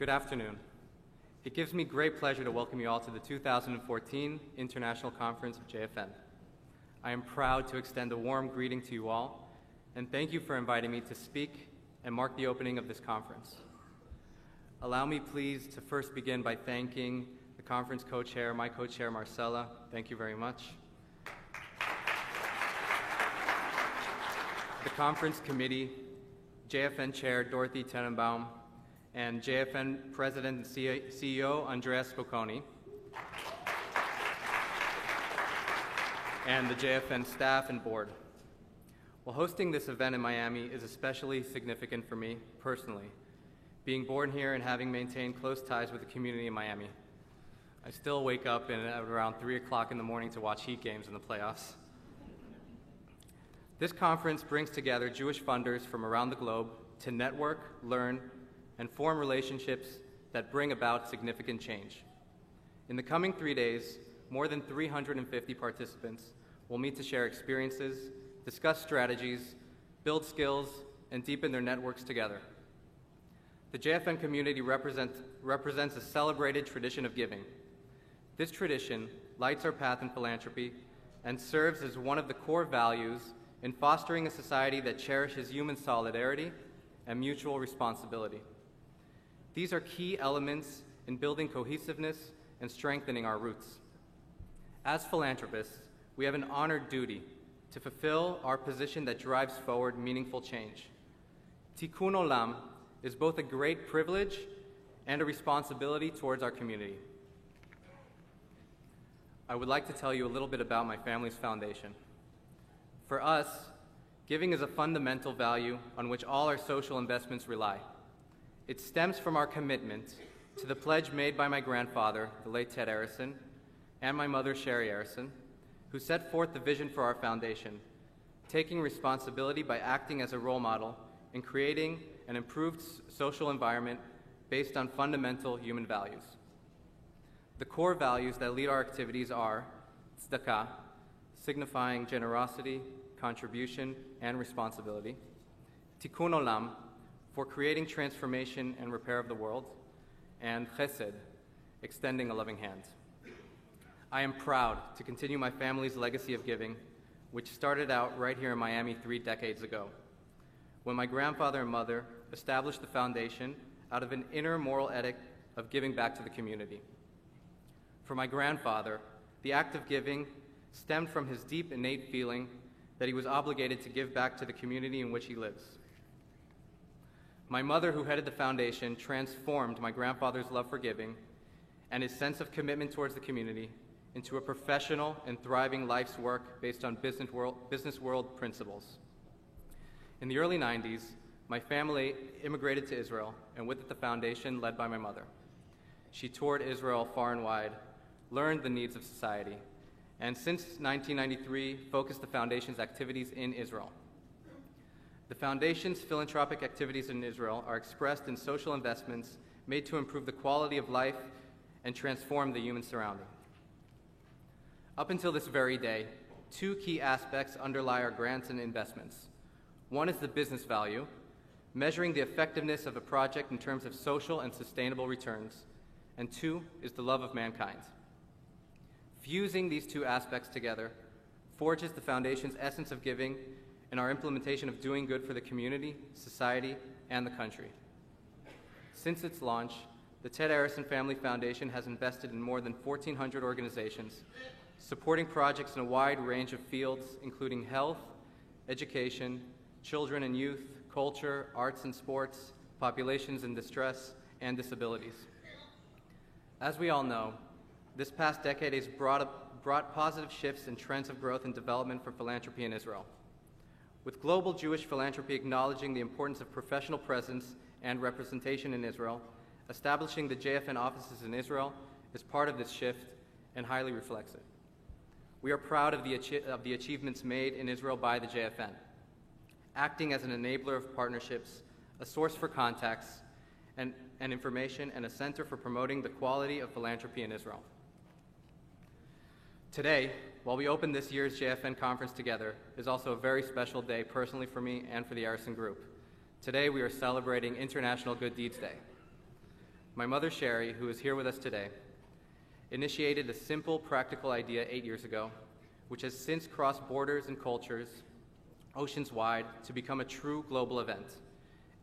Good afternoon. It gives me great pleasure to welcome you all to the 2014 International Conference of JFN. I am proud to extend a warm greeting to you all, and thank you for inviting me to speak and mark the opening of this conference. Allow me please to first begin by thanking the conference co-chair, my co-chair Marcella. Thank you very much. The conference committee, JFN Chair Dorothy Tenenbaum, and JFN President and CEO Andreas Bocconi, and the JFN staff and board. While hosting this event in Miami is especially significant for me personally, being born here and having maintained close ties with the community in Miami. I still wake up at around 3 o'clock in the morning to watch Heat games in the playoffs. This conference brings together Jewish funders from around the globe to network, learn, and form relationships that bring about significant change. In the coming 3 days, more than 350 participants will meet to share experiences, discuss strategies, build skills, and deepen their networks together. The JFN community represents a celebrated tradition of giving. This tradition lights our path in philanthropy and serves as one of the core values in fostering a society that cherishes human solidarity and mutual responsibility. These are key elements in building cohesiveness and strengthening our roots. As philanthropists, we have an honored duty to fulfill our position that drives forward meaningful change. Tikkun Olam is both a great privilege and a responsibility towards our community. I would like to tell you a little bit about my family's foundation. For us, giving is a fundamental value on which all our social investments rely. It stems from our commitment to the pledge made by my grandfather, the late Ted Arison, and my mother, Sherry Arison, who set forth the vision for our foundation, taking responsibility by acting as a role model in creating an improved social environment based on fundamental human values. The core values that lead our activities are tzedakah, signifying generosity, contribution, and responsibility; tikkun olam, for creating transformation and repair of the world; and chesed, extending a loving hand. I am proud to continue my family's legacy of giving, which started out right here in Miami 3 decades ago, when my grandfather and mother established the foundation out of an inner moral ethic of giving back to the community. For my grandfather, the act of giving stemmed from his deep innate feeling that he was obligated to give back to the community in which he lives. My mother, who headed the foundation, transformed my grandfather's love for giving and his sense of commitment towards the community into a professional and thriving life's work based on business world principles. In the early 90s, my family immigrated to Israel, and with it the foundation led by my mother. She toured Israel far and wide, learned the needs of society, and since 1993 focused the foundation's activities in Israel. The foundation's philanthropic activities in Israel are expressed in social investments made to improve the quality of life and transform the human surrounding. Up until this very day, 2 key aspects underlie our grants and investments. One is the business value, measuring the effectiveness of a project in terms of social and sustainable returns, and 2 is the love of mankind. Fusing these 2 aspects together forges the foundation's essence of giving in our implementation of doing good for the community, society, and the country. Since its launch, the Ted Arison Family Foundation has invested in more than 1,400 organizations, supporting projects in a wide range of fields, including health, education, children and youth, culture, arts and sports, populations in distress, and disabilities. As we all know, this past decade has brought positive shifts and trends of growth and development for philanthropy in Israel. With global Jewish philanthropy acknowledging the importance of professional presence and representation in Israel, establishing the JFN offices in Israel is part of this shift and highly reflects it. We are proud of the achievements made in Israel by the JFN, acting as an enabler of partnerships, a source for contacts and information, and a center for promoting the quality of philanthropy in Israel. Today, while we open this year's JFN conference together, is also a very special day personally for me and for the Arison Group. Today we are celebrating International Good Deeds Day. My mother, Sherry, who is here with us today, initiated a simple, practical idea 8 years ago, which has since crossed borders and cultures, oceans wide, to become a true global event.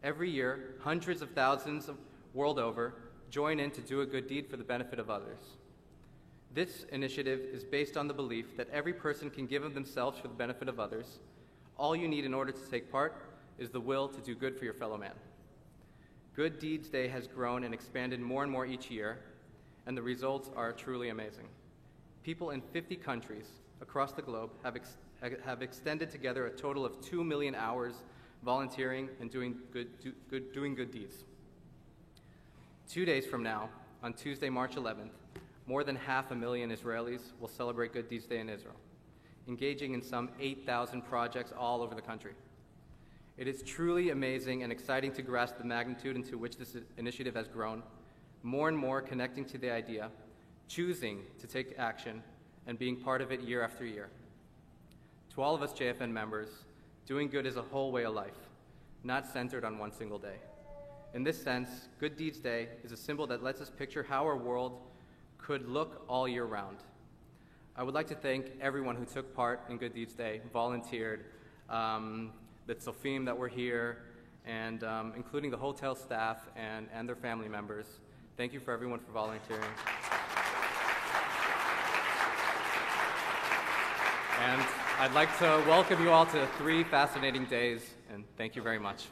Every year, hundreds of thousands world over join in to do a good deed for the benefit of others. This initiative is based on the belief that every person can give of themselves for the benefit of others. All you need in order to take part is the will to do good for your fellow man. Good Deeds Day has grown and expanded more and more each year, and the results are truly amazing. People in 50 countries across the globe have extended together a total of 2 million hours volunteering and doing good deeds. 2 days from now, on Tuesday, March 11th, more than 500,000 Israelis will celebrate Good Deeds Day in Israel, engaging in some 8,000 projects all over the country. It is truly amazing and exciting to grasp the magnitude into which this initiative has grown, more and more connecting to the idea, choosing to take action, and being part of it year after year. To all of us JFN members, doing good is a whole way of life, not centered on one single day. In this sense, Good Deeds Day is a symbol that lets us picture how our world could look all year round. I would like to thank everyone who took part in Good Deeds Day, volunteered, the Tzofim that were here, and including the hotel staff and their family members. Thank you for everyone for volunteering. And I'd like to welcome you all to 3 fascinating days, and thank you very much.